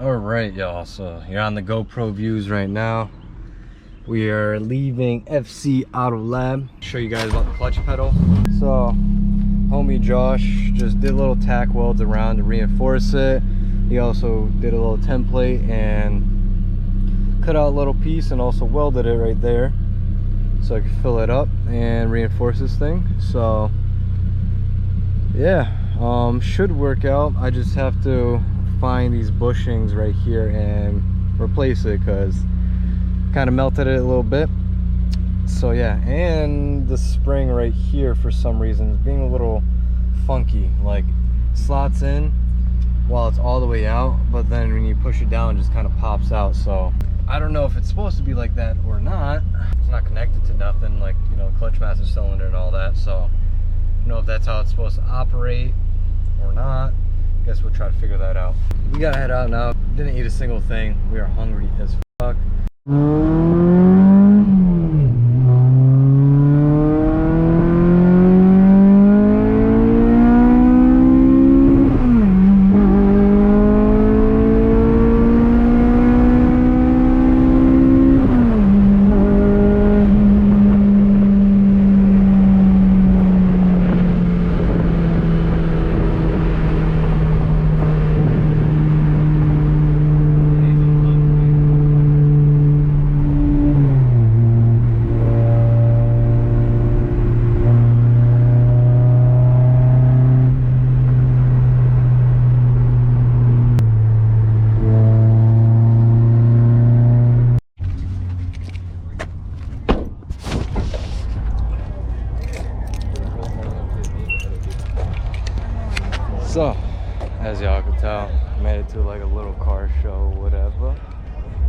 All right, y'all, so you're on the GoPro views right now. We are leaving FC Auto Lab. Show you guys about the clutch pedal. So homie Josh just did little tack welds around to reinforce it. He also did a little template and cut out a little piece and also welded it right there so I could fill it up and reinforce this thing. So yeah, should work out. I just have to find these bushings right here and replace it because kind of melted it a little bit. So yeah, and the spring right here for some reason is being a little funky, like slots in while it's all the way out, but then when you push it down it just kind of pops out. So I don't know if it's supposed to be like that or not. It's not connected to nothing, like, you know, clutch master cylinder and all that, so I don't know if that's how it's supposed to operate or not. Guess we'll try to figure that out. We gotta head out now. Didn't eat a single thing. We are hungry as fuck. So, as y'all can tell, made it to like a little car show, whatever.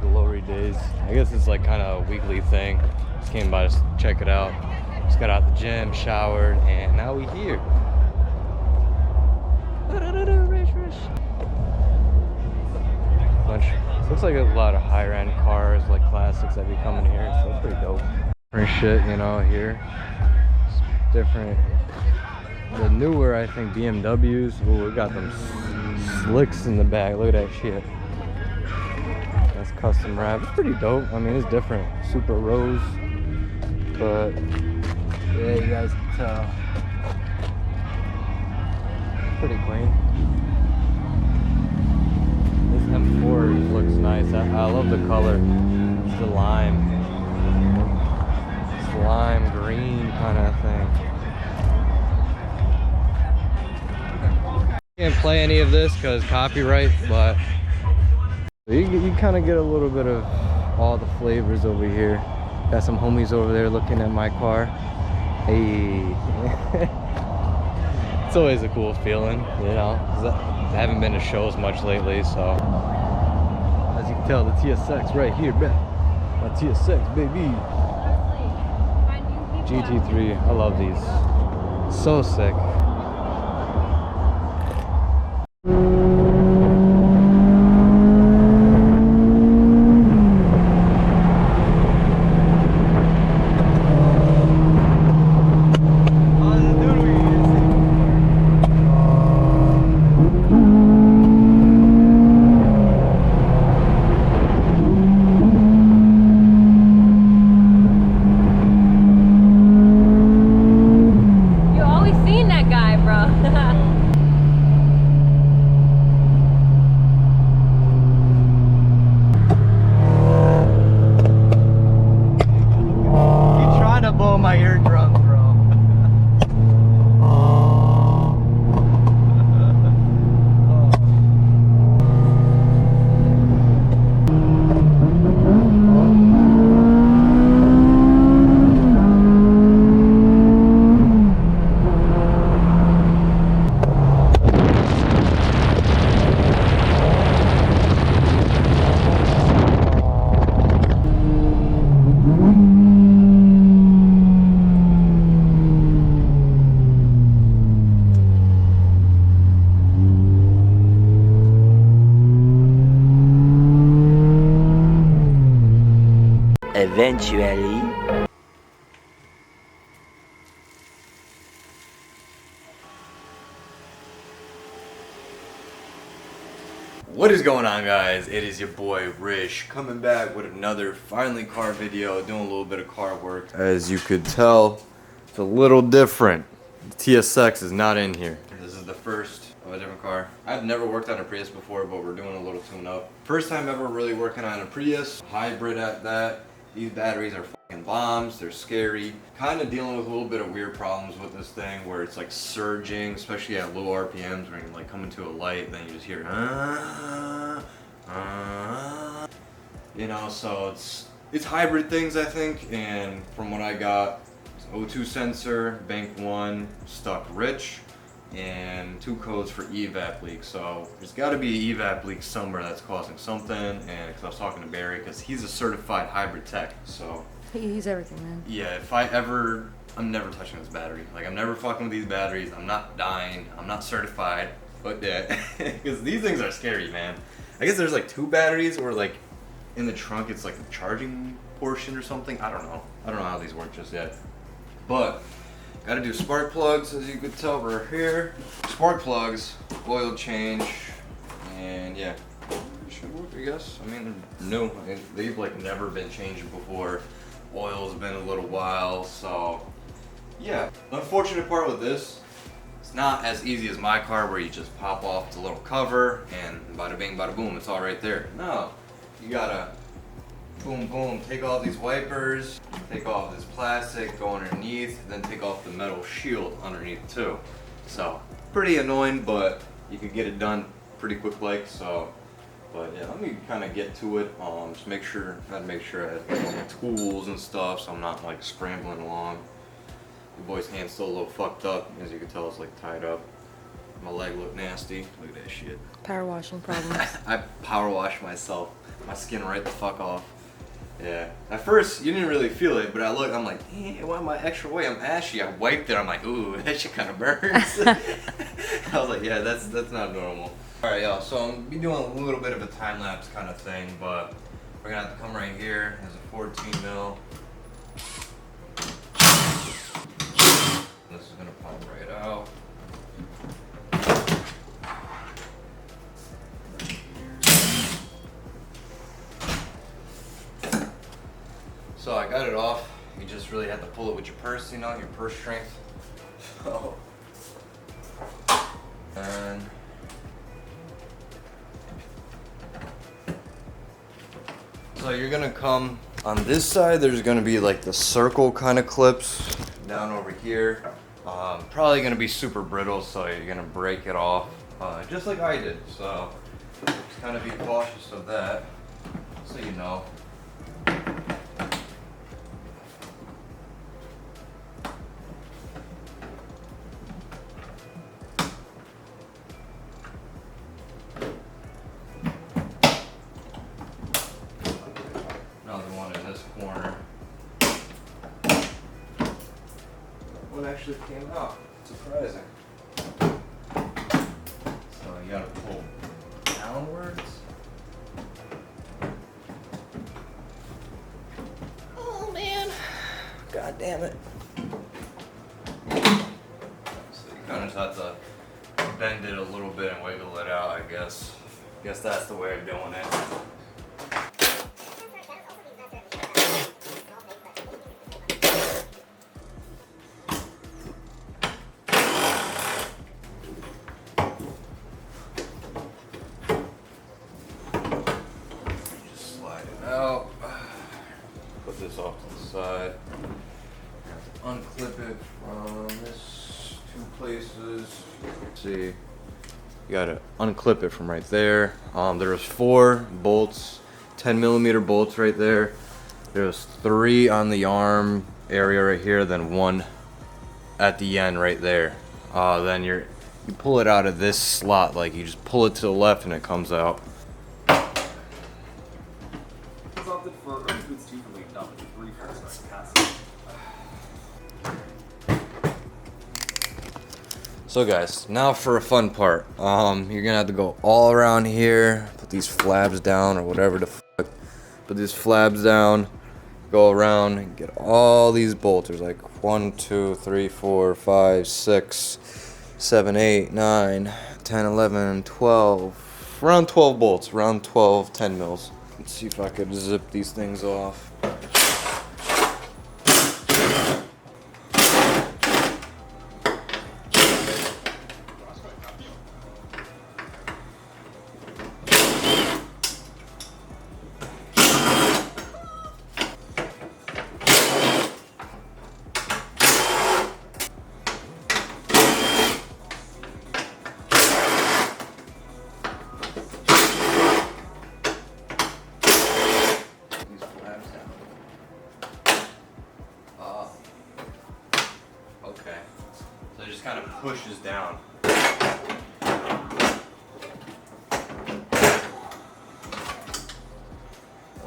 Glory days. I guess it's like kind of a weekly thing. Just came by to check it out. Just got out the gym, showered, and now we here. Looks like a lot of higher end cars, like classics that be coming here, so it's pretty dope. Different shit, you know, here. It's different. The newer, I think, BMWs. Ooh, we got them slicks in the back. Look at that shit. That's custom wrap. It's pretty dope. I mean, it's different. Super rose. But yeah, you guys can tell. Pretty clean. This M4 looks nice. I love the color. It's the lime. It's lime green kind of thing. Can't play any of this because copyright, but you kind of get a little bit of all the flavors over here. Got some homies over there looking at my car. Hey. It's always a cool feeling, you know. I haven't been to shows much lately, so as you can tell, the TSX right here, man. My TSX, baby. GT3, I love these. So sick. Eventually. What is going on, guys? It is your boy Rish coming back with another finally car video, doing a little bit of car work. As you could tell, it's a little different. The TSX is not in here. This is the first of a different car. I've never worked on a Prius before, but we're doing a little tune-up. First time ever really working on a Prius, hybrid at that. These batteries are fucking bombs, they're scary. Kind of dealing with a little bit of weird problems with this thing where it's like surging, especially at low RPMs when you like come into a light, then you just hear you know, so it's hybrid things I think, and from what I got, it's O2 sensor, bank 1, stuck rich, and 2 codes for evap leak. So there's got to be an evap leak somewhere that's causing something, and because I was talking to Barry, because he's a certified hybrid tech, so he's everything, man. yeah, I'm never touching this battery. Like, I'm never fucking with these batteries. I'm not dying. I'm not certified, but yeah, because these things are scary, man. I guess there's like 2 batteries, or like in the trunk it's like the charging portion or something. I don't know how these work just yet, but gotta do spark plugs, as you could tell right here. Spark plugs, oil change, and yeah, it should work, I guess. I mean, they're new. They've like never been changed before. Oil's been a little while, so yeah. The unfortunate part with this, it's not as easy as my car where you just pop off the little cover and bada bing, bada boom, it's all right there. No, you gotta boom, boom, take off these wipers, take off this plastic, go underneath, then take off the metal shield underneath too. So, pretty annoying, but you can get it done pretty quick like, so. But yeah, let me kind of get to it. Just gotta make sure I have all my tools and stuff, so I'm not like scrambling along. The boy's hand's still a little fucked up, as you can tell it's like tied up. My leg look nasty, look at that shit. Power washing problems. I power wash myself, my skin right the fuck off. Yeah, at first you didn't really feel it, but I'm like, why am I extra white? I'm ashy. I wiped it, I'm like, ooh, that shit kind of burns. I was like, yeah, that's not normal. Alright, y'all, so I'm gonna be doing a little bit of a time lapse kind of thing, but we're gonna have to come right here. There's a 14 mil. This is gonna pop right out. So I got it off. You just really have to pull it with your purse, you know, your purse strength. So, and so you're gonna come on this side. There's gonna be like the circle kind of clips down over here. Probably gonna be super brittle, so you're gonna break it off, just like I did. So just kind of be cautious of that, so you know. One actually came out. Surprising. So you gotta pull downwards. Oh man. God damn it. So you kind of just have to bend it a little bit and wiggle it out, I guess. Guess that's the way of doing it. Out, put this off to the side, unclip it from this 2 places. See, you gotta unclip it from right there. There's 4 bolts, 10mm bolts right there. There's 3 on the arm area right here, then 1 at the end right there. Then you pull it out of this slot, like you just pull it to the left and it comes out. So guys, now for a fun part. You're gonna have to go all around here, put these flabs down or whatever the fuck. Put these flabs down, go around and get all these bolts. There's like 1, 2, 3, 4, 5, 6, 7, 8, 9, 10, 11, 12, around 12 bolts, around 12, 10 mils. Let's see if I could zip these things off. Okay, so it just kind of pushes down. And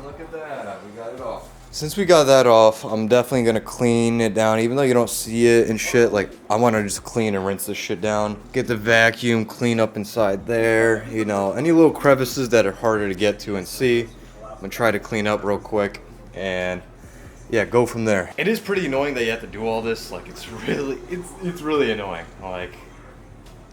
look at that, we got it off. Since we got that off, I'm definitely gonna clean it down, even though you don't see it and shit. Like, I wanna just clean and rinse this shit down. Get the vacuum, clean up inside there, you know, any little crevices that are harder to get to and see. I'm gonna try to clean up real quick and yeah, go from there. It is pretty annoying that you have to do all this. Like, it's really annoying. Like,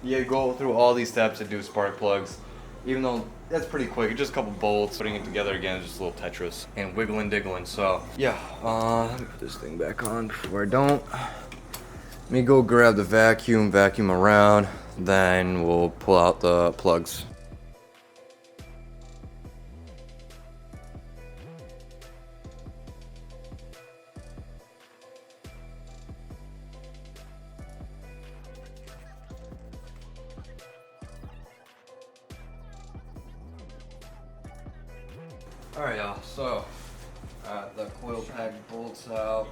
you go through all these steps to do spark plugs, even though that's pretty quick. It's just a couple bolts. Putting it together again is just a little Tetris and wiggling, diggling. So yeah, let me put this thing back on before I don't. Let me go grab the vacuum around, then we'll pull out the plugs. Alright, y'all, so the coil pack bolts out.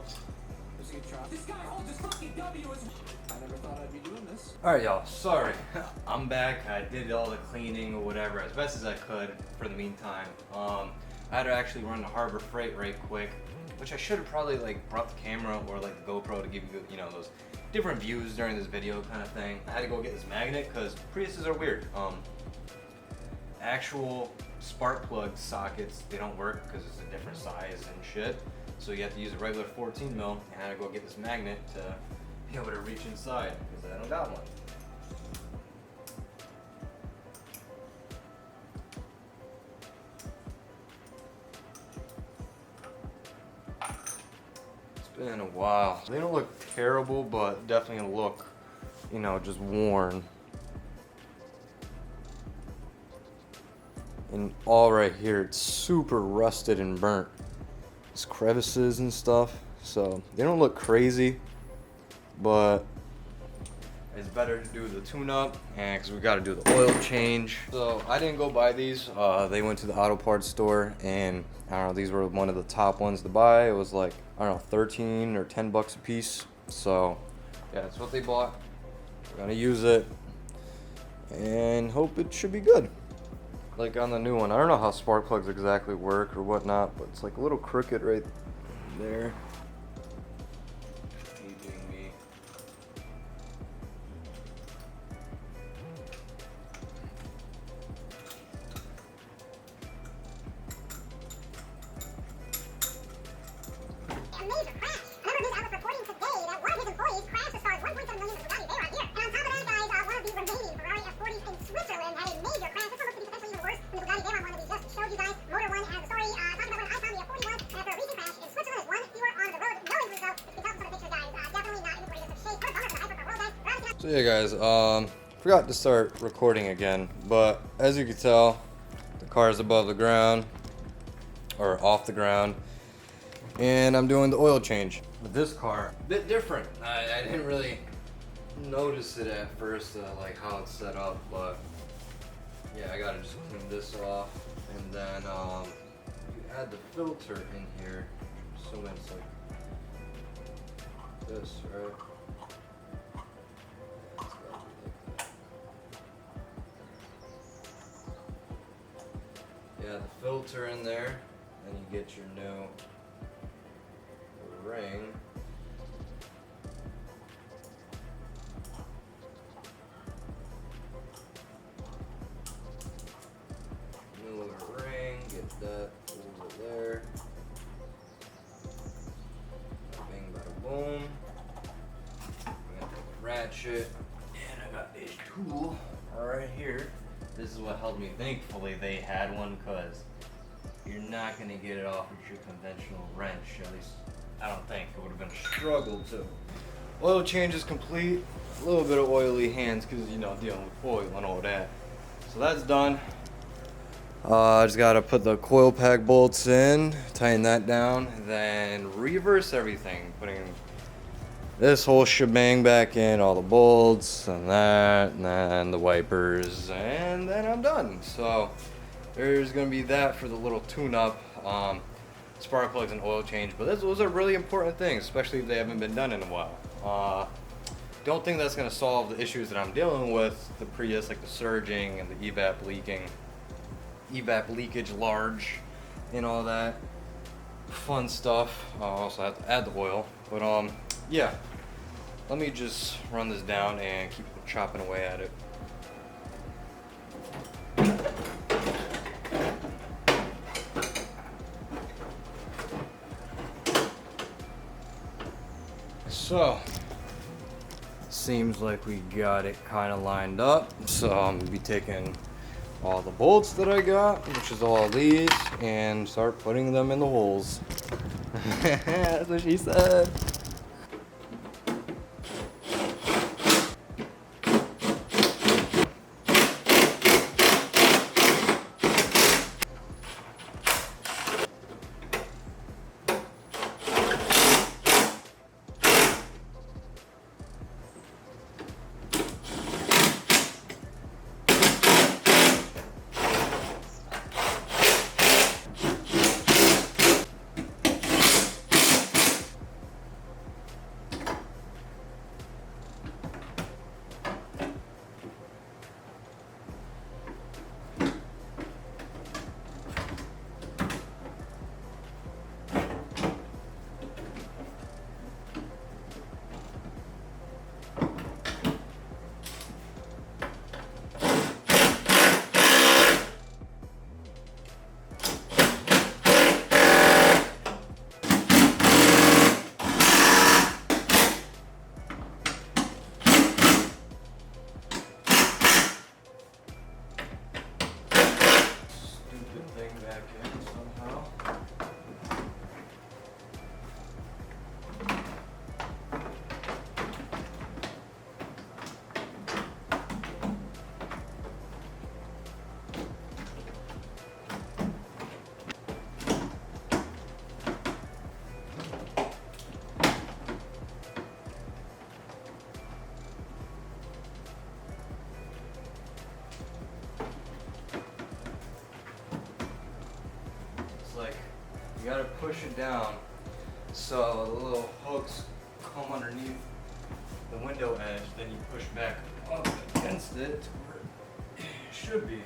This guy holds his fucking W as I never thought I'd be doing this. Alright, y'all, sorry. I'm back. I did all the cleaning or whatever as best as I could for the meantime. I had to actually run to Harbor Freight right quick, which I should have probably like brought the camera or like the GoPro to give you, you know, those different views during this video kind of thing. I had to go get this magnet because Priuses are weird. Actual spark plug sockets, they don't work because it's a different size and shit. So you have to use a regular 14 mil, and I had to go get this magnet to be able to reach inside because I don't got one. It's been a while. They don't look terrible, but definitely look, you know, just worn. And all right here, it's super rusted and burnt. There's crevices and stuff, so they don't look crazy, but it's better to do the tune-up, and because we got to do the oil change. So I didn't go buy these. They went to the auto parts store, and I don't know, these were one of the top ones to buy. It was like, I don't know, 13 or 10 bucks a piece. So yeah, that's what they bought. We're gonna use it and hope it should be good. Like on the new one, I don't know how spark plugs exactly work or whatnot, but it's like a little crooked right there. Aging me. A major crash. Remember news outlets reporting today that one of his employees crashed as far as 1.7 million in Bugatti. They were on here. And on top of that, guys, one of the remaining Ferrari F40s in Switzerland had a major crash. This one looks to be potentially even worse than the Bugatti. They were on one of these. Just showed you guys. Motor One has a story talking about when I found the F40 once. And after a recent crash in Switzerland, is one fewer on the road. No injuries though. If you can tell from the picture, guys, definitely not in the greatest of shape. What a bummer for the hyper world, guys. So yeah, guys, forgot to start recording again, but as you can tell, the car is above the ground or off the ground, and I'm doing the oil change. With this car, a bit different. I didn't really notice it at first, like how it's set up, but yeah, I gotta just clean this off, and then you add the filter in here, assuming it's like this, right? Yeah, the filter in there, then you get your new ring. New ring, get that over there. Bing, bada boom. We got the ratchet, and I got a tool right here. this is what helped me. Thankfully they had one, because you're not gonna get it off with your conventional wrench. At least I don't think. It would have been a struggle too. Oil change is complete. A little bit of oily hands because, you know, dealing with oil and all that. So that's done. I just gotta put the coil pack bolts in, tighten that down, then reverse everything, putting this whole shebang back in, all the bolts and that, and then the wipers, and then I'm done. So there's gonna be that for the little tune-up, spark plugs and oil change. But those are really important things, especially if they haven't been done in a while. Don't think that's gonna solve the issues that I'm dealing with the Prius, like the surging and the evap leakage large and all that fun stuff. I also have to add the oil, but yeah, let me just run this down and keep chopping away at it. So seems like we got it kind of lined up, so I'm gonna be taking all the bolts that I got, which is all these, and start putting them in the holes. That's what she said. You gotta push it down so the little hooks come underneath the window edge, then you push back up against it to where it should be.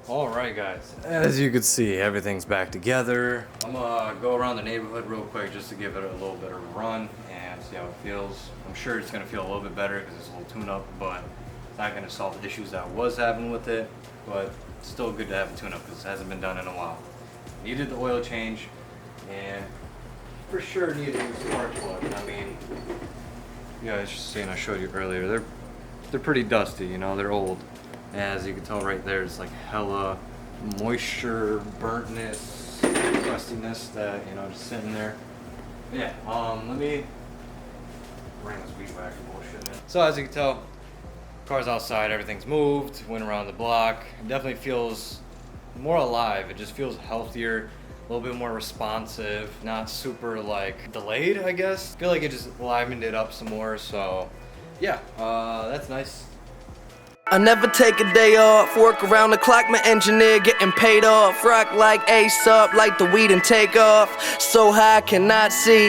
Alright guys, as you can see, everything's back together. I'm gonna go around the neighborhood real quick just to give it a little bit of a run and see how it feels. I'm sure it's gonna feel a little bit better because it's a little tune-up, but it's not gonna solve the issues that I was having with it. But it's still good to have a tune-up because it hasn't been done in a while. Needed the oil change, and for sure needed a spark plug. I mean, you guys seen, I showed you earlier, they're pretty dusty, you know, they're old. As you can tell right there, it's like hella moisture, burntness, crustiness that, you know, just sitting there. But yeah, let me bring this weed whacker bullshit in. So as you can tell, car's outside, everything's moved, went around the block. It definitely feels more alive. It just feels healthier, a little bit more responsive, not super like delayed, I guess. I feel like it just livened it up some more, so yeah, that's nice. I never take a day off, work around the clock, my engineer getting paid off. Rock like Ace up, like the weed and take off. So high I cannot see.